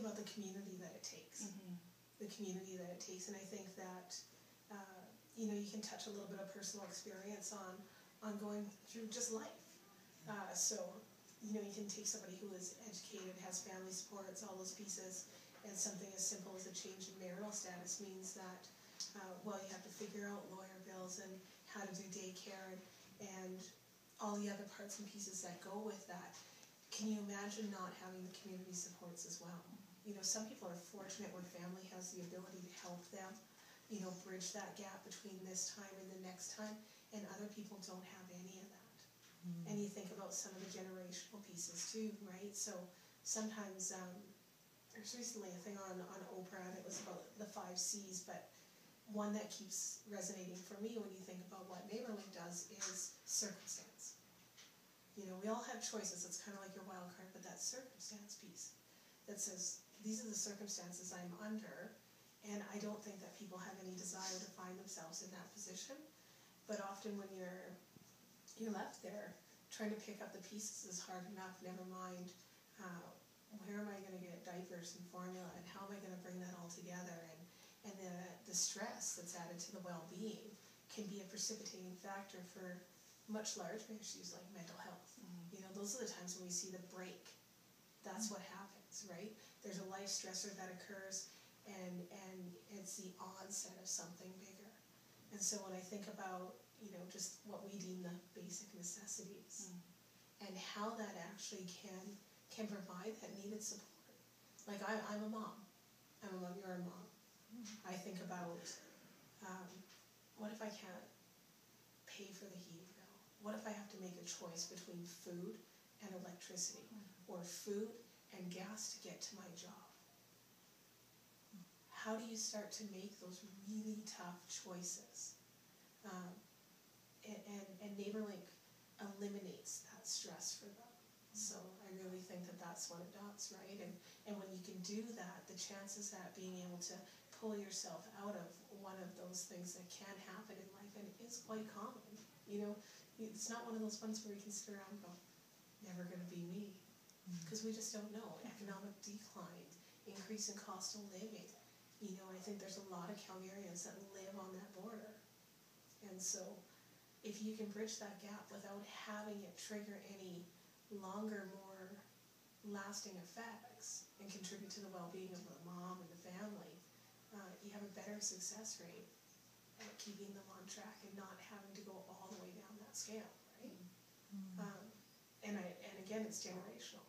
about the community that it takes. The community that it takes, and I think that you know, you can touch a little bit of personal experience on going through just life. So you know, you can take somebody who is educated, has family supports, all those pieces, and something as simple as a change in marital status means that well, you have to figure out lawyer bills and how to do daycare and all the other parts and pieces that go with that. Can you imagine not having the community supports as well? You know, some people are fortunate when family has the ability to help them, you know, bridge that gap between this time and the next time, and other people don't have any of that. And you think about some of the generational pieces too, right? So sometimes, there's recently a thing on Oprah, and it was about the 5 C's, but one that keeps resonating for me when you think about what Neighbourlink does is circumstance. You know, we all have choices. It's kind of like your wild card, but that circumstance piece that says, these are the circumstances I'm under, and I don't think that people have any desire to find themselves in that position. But often when you're left there, trying to pick up the pieces is hard enough, never mind where am I going to get diapers and formula, and how am I going to bring that all together, and the stress that's added to the well-being can be a precipitating factor for much larger issues like mental health. You know, those are the times when we see the break. That's what happens, right? There's a life stressor that occurs, and it's the onset of something bigger. And so when I think about, you know, just what we deem the basic necessities, and how that actually can provide that needed support. Like I'm a mom. I'm a mom. You're a mom. I think about what if I can't pay for the heating bill? What if I have to make a choice between food and electricity, or food and gas to get to my job? How do you start to make those really tough choices? And Neighbourlink eliminates that stress for them. So I really think that that's what it does, right? And when you can do that, the chances that being able to pull yourself out of one of those things that can happen in life, and it is quite common, you know, it's not one of those ones where you can sit around and go, never going to be me, because we just don't know. Economic decline, increase in cost of living, you know, I think there's a lot of Calgarians that live on that border. And so if you can bridge that gap without having it trigger any longer, more lasting effects and contribute to the well-being of the mom and the family, you have a better success rate at keeping them on track and not having to go all the way down that scale, right? And again, it's generational.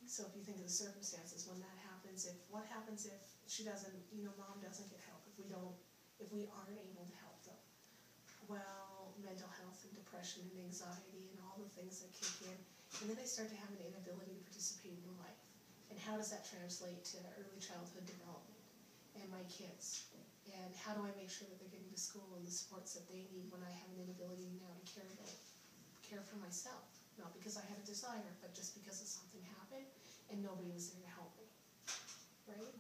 So if you think of the circumstances when that happens, what happens if she doesn't, you know, mom doesn't get help, if we aren't able to help them? Well, mental health and depression and anxiety and all the things that kick in, and then they start to have an inability to participate in life. And how does that translate to early childhood development and my kids? And how do I make sure that they're getting to school and the supports that they need when I have an inability now to care for myself? Not because I had a desire, but just because something happened and nobody was there to help me, right?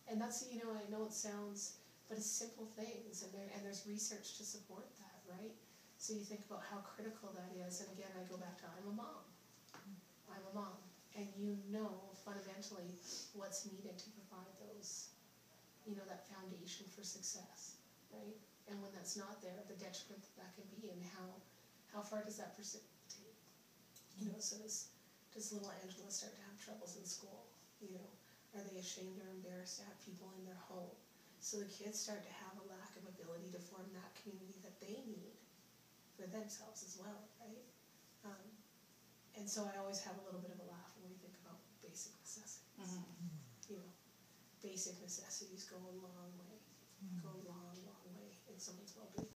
And that's, you know, I know it sounds, but it's simple things, and there's research to support that, right? So you think about how critical that is, and again, I go back to I'm a mom. I'm a mom, and you know fundamentally what's needed to provide those, you know, that foundation for success, right? And when that's not there, the detriment that can be, and how far does that precipitate? You know, so does little Angela start to have troubles in school? You know, are they ashamed or embarrassed to have people in their home? So the kids start to have a lack of ability to form that community that they need for themselves as well, right? And so I always have a little bit of a laugh when we think about basic necessities. You know, basic necessities go a long way, go a long, long way in someone's well-being.